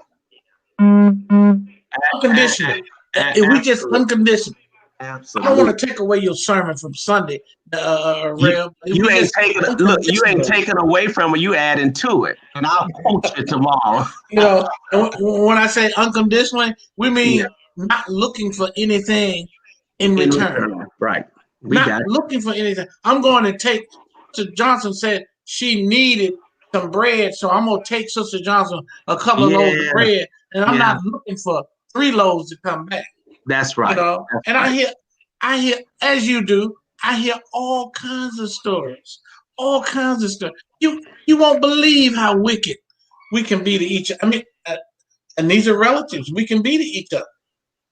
Unconditionally. If we just unconditionally. Absolutely. I don't want to take away your sermon from Sunday, Rev. You ain't taking away from it. You adding to it, and I'll quote you tomorrow. You know, when I say unconditionally, we mean not looking for anything in return. Right. Not looking for anything. I'm going to take. Sister Johnson said she needed some bread, so I'm gonna take Sister Johnson a couple of loaves of bread, and I'm not looking for 3 loaves to come back. That's right. You know, and right. I hear, as you do, I hear all kinds of stories, all kinds of stuff. You won't believe how wicked we can be to each other. I mean, and these are relatives. We can be to each other.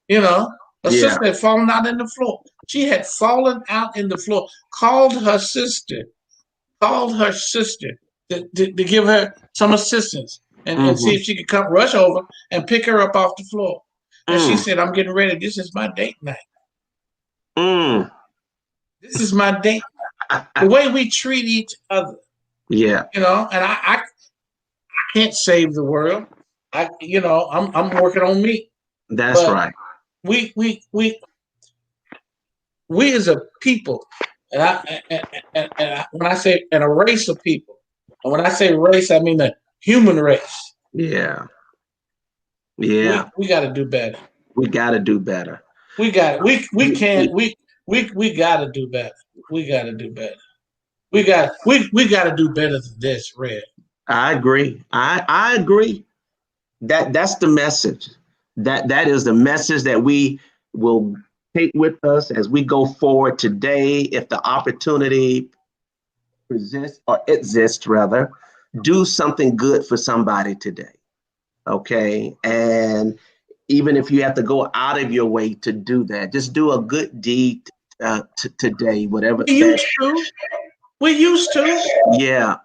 You know, a sister had fallen out in the floor. She had fallen out in the floor. Called her sister to give her some assistance and see if she could come rush over and pick her up off the floor. And she said, "I'm getting ready. This is my date night. This is my date night." The way we treat each other. Yeah. You know, and I can't save the world. I'm working on me. That's right. We as a people, and when I say a race of people, and when I say race, I mean the human race. Yeah. Yeah. We got to do better. We got to do better. We got to do better. We got to do better. We got to do better than this, Red. I agree. I agree. That's the message. That is the message that we will take with us as we go forward today. If the opportunity exists, do something good for somebody today. Okay. And even if you have to go out of your way to do that, just do a good deed today, whatever. We used to. Yeah.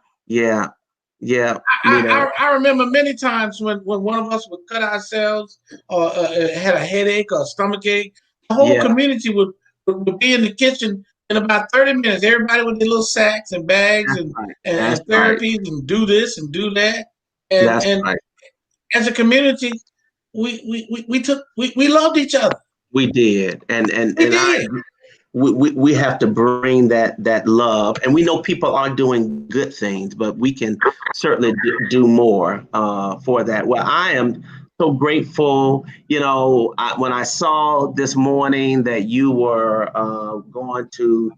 I remember many times when one of us would cut ourselves or had a headache or a stomachache, the whole community would be in the kitchen in about 30 minutes. Everybody with their little sacks and bags and therapies and do this and do that. And as a community, we loved each other. We did. We have to bring that love, and we know people are doing good things, but we can certainly do more for that. Well, I am so grateful. You know, when I saw this morning that you were going to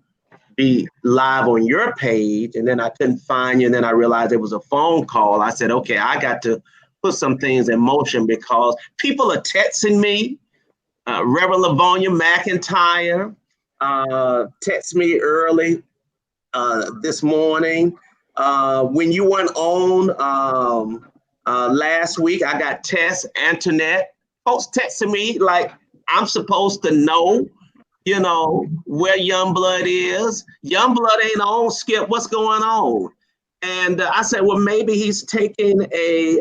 be live on your page, and then I couldn't find you, and then I realized it was a phone call. I said, okay, I got to put some things in motion because people are texting me. Reverend Livonia McIntyre text me early this morning. When you weren't on last week, I got Tess Antoinette folks texting me like I'm supposed to know, where Youngblood is. Youngblood ain't on. Skip, what's going on? And I said, well, maybe he's taking a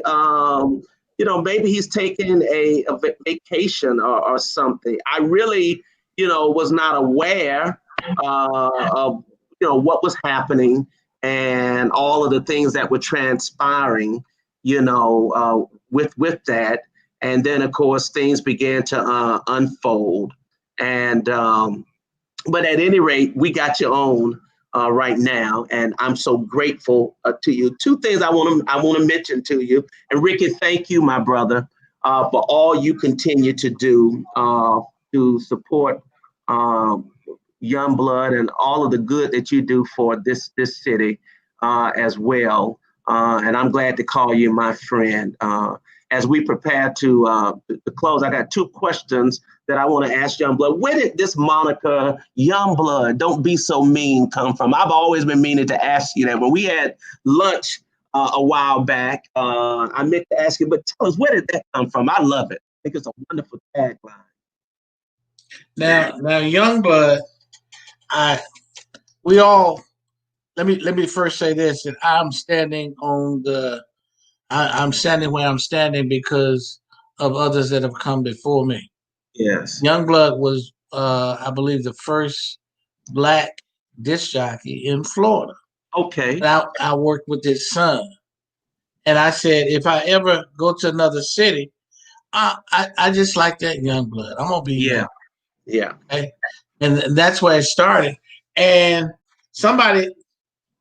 vacation or something. I really, was not aware of, what was happening and all of the things that were transpiring, with that. And then, of course, things began to unfold. And but at any rate, we got you on right now, and I'm so grateful to you. Two things I want to mention to you, and Ricky, thank you, my brother, for all you continue to do to support Youngblood and all of the good that you do for this city as well. And I'm glad to call you my friend. As we prepare to close, I got two questions that I want to ask Youngblood. Where did this moniker, Youngblood, don't be so mean, come from? I've always been meaning to ask you that. When we had lunch a while back, I meant to ask you, but tell us, where did that come from? I love it. I think it's a wonderful tagline. Now, Youngblood, let me first say this, that I'm standing where I'm standing because of others that have come before me. Yes. Youngblood was, I believe, the first Black disc jockey in Florida. Okay. And I worked with his son. And I said, if I ever go to another city, I just like that Youngblood. I'm going to be young. Yeah. Okay? And that's where it started. And somebody,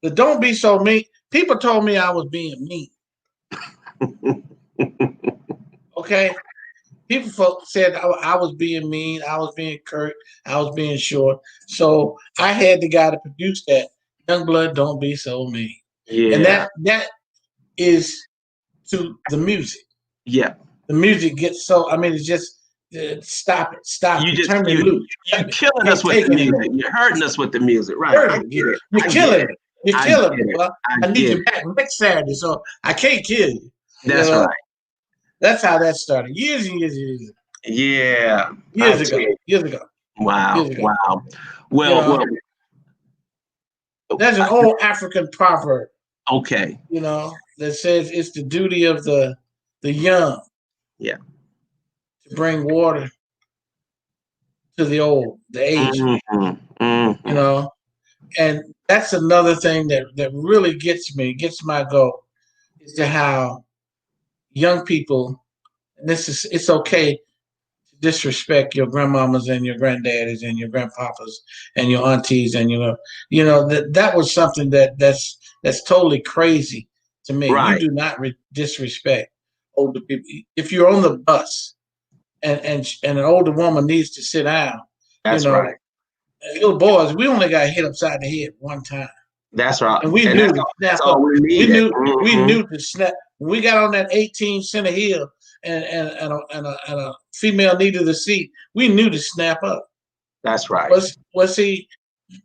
the don't be so mean, people told me I was being mean. Okay? People said I was being mean, I was being curt, I was being short. So I had the guy to produce that. Youngblood, don't be so mean. Yeah. And that is to the music. Yeah. The music gets so, it's just, stop it. Turn me loose. You're killing us with the music. You're hurting us with the music. Right. I get it. You're killing it. You're killing me. Well, I need you it. back next Saturday, so I can't kill you. That's right. That's how that started. Years and years and years. Yeah. Years ago. Wow. Wow. Well, there's an old African proverb. Okay. That says it's the duty of the young. Yeah. To bring water to the old, the aged. Mm-hmm. And that's another thing that really gets my goat, is to how young people, and it's okay to disrespect your grandmamas and your granddaddies and your grandpapas and your aunties and that was something that's totally crazy to me. Right. You do not disrespect older people. If you're on the bus and an older woman needs to sit down, that's right. Little boys, we only got hit upside the head one time. That's right. And we knew to snap up. We knew to snap. When we got on that 18 center hill and a female needed a seat, we knew to snap up. That's right. Well, see, a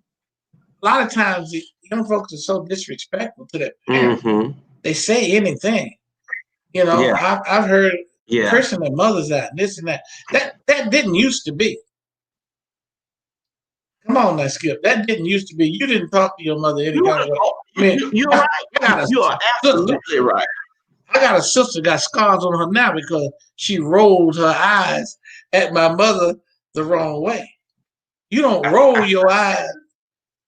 lot of times the young folks are so disrespectful to their parents. Mm-hmm. They say anything. I've heard cursing their mothers out, this and that. That didn't used to be. Come on now, Skip. That didn't used to be. You didn't talk to your mother any kind of way. You're right. You are absolutely right. I got a sister got scars on her now because she rolled her eyes at my mother the wrong way. You don't roll your eyes.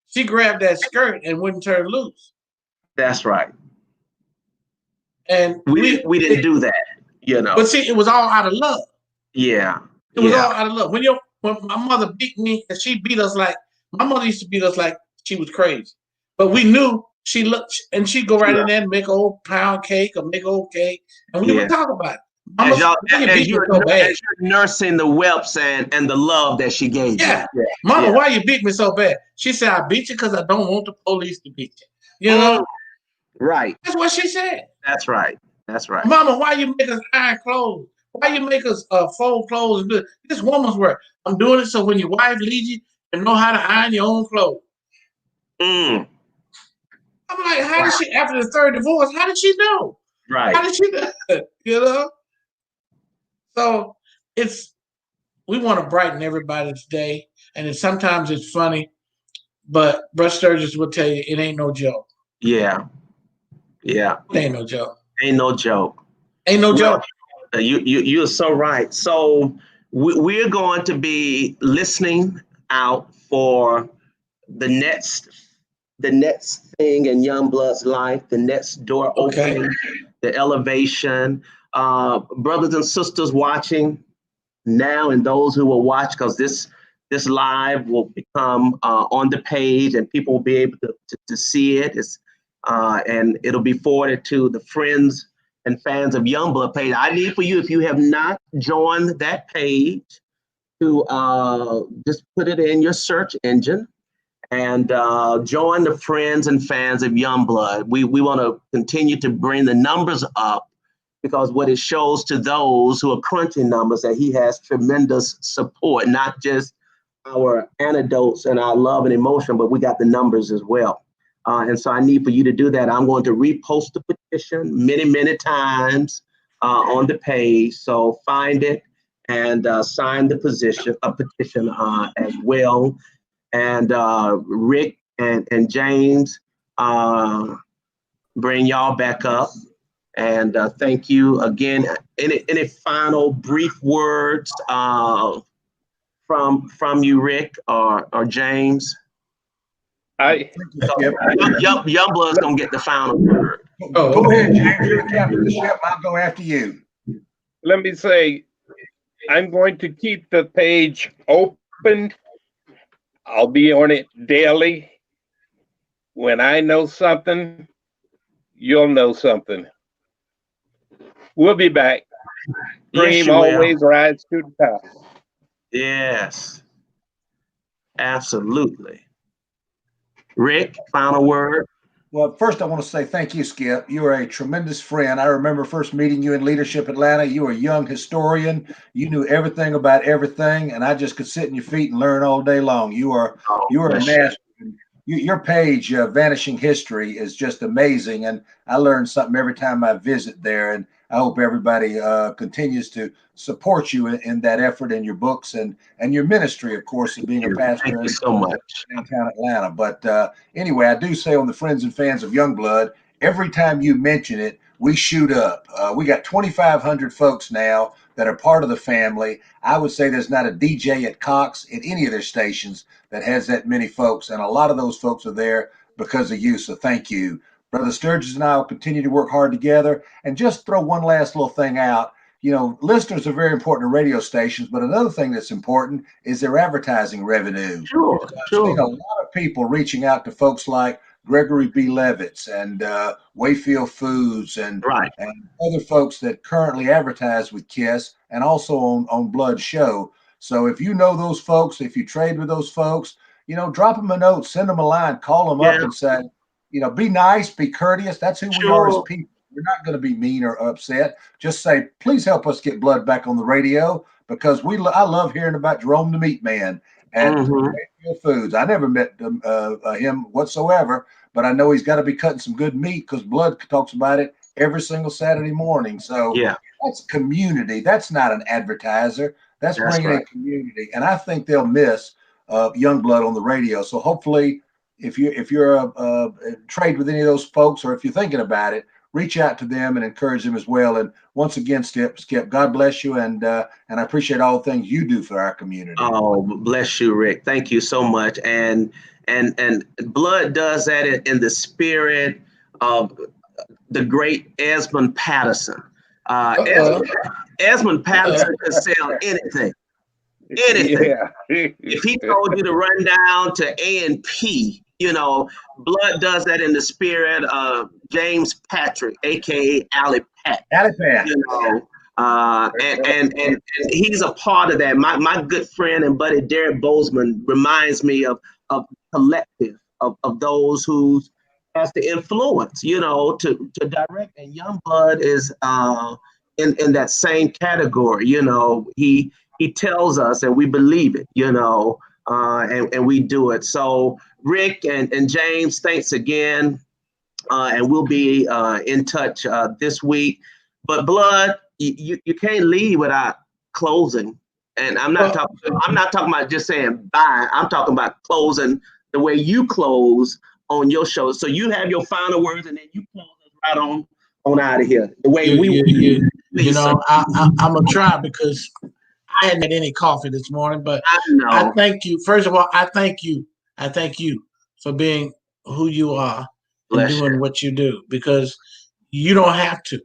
She grabbed that skirt and wouldn't turn loose. That's right. And we didn't do that, But see, it was all out of love. Yeah. It was all out of love. When my mother beat me, and she beat us like, my mother used to beat us like she was crazy. But we knew she looked, and she'd go right in there and make an old pound cake or make an old cake, and we would talk about it. Mama, as you're nursing the whelps and the love that she gave you. Mama, why you beat me so bad? She said, I beat you because I don't want the police to beat you. Right. That's what she said. That's right. That's right. Mama, why you make us iron clothes? Why you make us fold clothes and do it? This woman's work. I'm doing it so when your wife leaves you know how to iron your own clothes. I'm like, how did she, after the third divorce, how did she know? Right. How did she know? So we want to brighten everybody's day, and sometimes it's funny, but Brother Sturgis will tell you it ain't no joke. Yeah. It ain't no joke. Ain't no joke. Ain't no joke. You're so right. So we're going to be listening out for the next thing in Youngblood's life, the next door opening, the elevation. Brothers and sisters watching now, and those who will watch, because this live will become on the page, and people will be able to see it. And it'll be forwarded to the friends and fans of Youngblood page. I need for you, if you have not joined that page, to just put it in your search engine and join the friends and fans of Youngblood. We want to continue to bring the numbers up, because what it shows to those who are crunching numbers, that he has tremendous support, not just our anecdotes and our love and emotion, but we got the numbers as well. And so I need for you to do that. I'm going to repost the petition many times on the page. So find it and sign the petition as well. And Rick and James, bring y'all back up. And thank you again. Any final brief words from you, Rick or James? Youngblood's gonna get the final word. Go ahead, James. You're the captain of the ship. I'll go after you. Let me say, I'm going to keep the page open. I'll be on it daily. When I know something, you'll know something. We'll be back. Dream always rise to the top. Yes, absolutely. Rick, final word. Well, first I want to say thank you, Skip. You are a tremendous friend. I remember first meeting you in Leadership Atlanta. You were a young historian. You knew everything about everything, and I just could sit in your feet and learn all day long. You are a master. Your page, Vanishing History, is just amazing, and I learn something every time I visit there. And I hope everybody continues to support you in that effort, in your books and your ministry, of course, of being a pastor. Thank you so much. Downtown Atlanta. But anyway, I do say on the friends and fans of Youngblood, every time you mention it, we shoot up. We got 2,500 folks now that are part of the family. I would say there's not a DJ at Cox at any of their stations that has that many folks, and a lot of those folks are there because of you, so thank you. Brother Sturgis and I will continue to work hard together. And just throw one last little thing out. You know, listeners are very important to radio stations, but another thing that's important is their advertising revenue. Sure. I've seen a lot of people reaching out to folks like Gregory B. Levitz and Wayfield Foods and other folks that currently advertise with KISS and also on Blood Show. So if you know those folks, if you trade with those folks, you know, drop them a note, send them a line, call them up and say, you know, be nice, be courteous. That's who we are as people. We're not going to be mean or upset. Just say, please help us get Blood back on the radio, because I love hearing about Jerome the Meat Man at Wayfield Foods. I never met him whatsoever, but I know he's got to be cutting some good meat, because Blood talks about it every single Saturday morning. So that's community. That's not an advertiser. That's bringing in community. And I think they'll miss Youngblood on the radio. So hopefully, if you're a trade with any of those folks, or if you're thinking about it, reach out to them and encourage them as well. And once again, Skip, God bless you, and I appreciate all the things you do for our community. Oh, bless you, Rick. Thank you so much. And Blood does that in the spirit of the great Esmond Patterson. Esmond Patterson could sell anything. If he told you to run down to A&P, you know, Blood does that in the spirit of James Patrick, aka Alley Pat. You know, and he's a part of that. My good friend and buddy Derek Bozeman reminds me of collective of those who has the influence, you know, to direct. And Youngblood is in that same category. You know, he tells us and we believe it, you know, and we do it. So Rick and James, thanks again. And we'll be in touch this week. But Blood, you can't leave without closing. And I'm not talking about just saying bye. I'm talking about closing the way you close on your show. So you have your final words, and then you close us right on out of here. The way I'm gonna try, because I hadn't had any coffee this morning. But I thank you. First of all, I thank you. I thank you for being who you are and doing what you do, because you don't have to.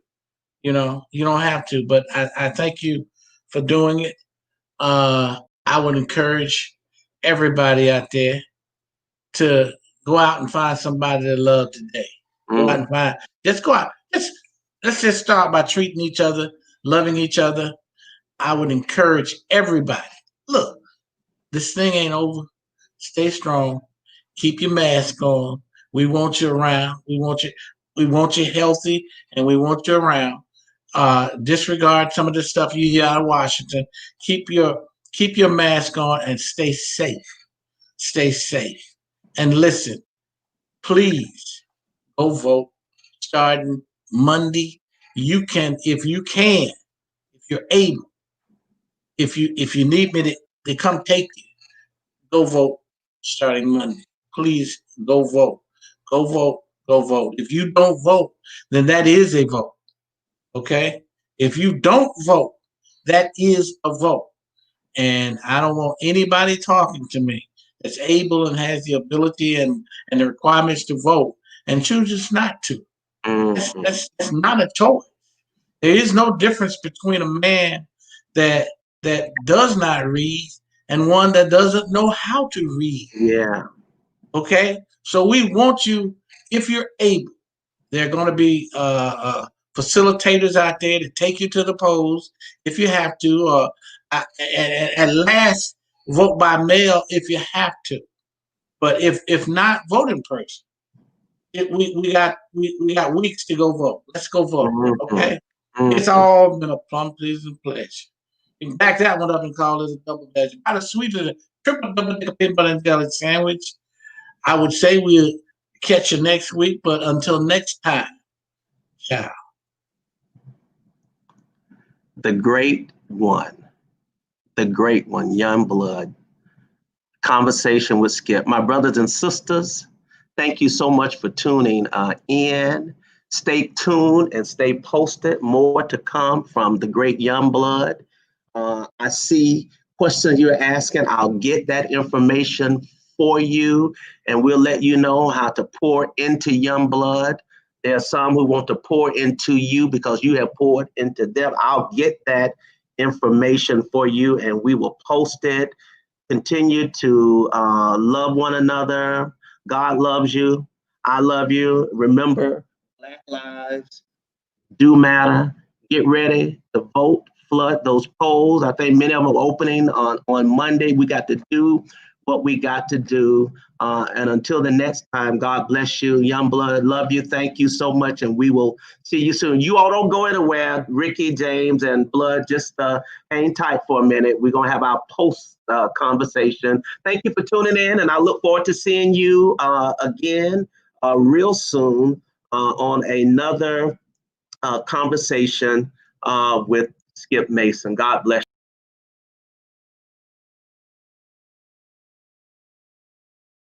You don't have to. But I thank you for doing it. I would encourage everybody out there to go out and find somebody to love today. Go out and go out. Let's just start by treating each other, loving each other. I would encourage everybody. Look, this thing ain't over. Stay strong. Keep your mask on. We want you around. We want you healthy, and we want you around. Disregard some of the stuff you hear out of Washington. Keep your mask on and stay safe. Stay safe. And listen, please go vote starting Monday. You can, if you're able, if you need me to come take you, go vote starting Monday. Please go vote. Go vote. Go vote. If you don't vote, then that is a vote. Okay? If you don't vote, that is a vote. And I don't want anybody talking to me that's able and has the ability and the requirements to vote and chooses not to. That's not a choice. There is no difference between a man that does not read and one that doesn't know how to read. Yeah. Okay? So we want you, if you're able, there are going to be facilitators out there to take you to the polls if you have to. At last, vote by mail if you have to. But if not, vote in person. We got weeks to go vote. Let's go vote. Okay? It's all been a plum pleasing pleasure. You can back that one up and call it a double measure. About as sweet as a triple double peanut butter and jelly sandwich. I would say we'll catch you next week, but until next time, ciao. The great one, Young Blood. Conversation with Skip. My brothers and sisters, thank you so much for tuning in. Stay tuned and stay posted. More to come from the great Young Blood. I see questions you're asking. I'll get that information for you, and we'll let you know how to pour into Young Blood. There are some who want to pour into you because you have poured into them. I'll get that information for you, and we will post it. Continue to love one another. God loves you. I love you. Remember, Black lives do matter. Get ready to vote. Flood those polls. I think many of them are opening on Monday. We got to do what we got to do. And until the next time, God bless you. Young Blood, love you. Thank you so much. And we will see you soon. You all don't go anywhere. Ricky, James, and Blood, just hang tight for a minute. We're going to have our post conversation. Thank you for tuning in. And I look forward to seeing you again real soon on another conversation with Skip Mason. God bless you.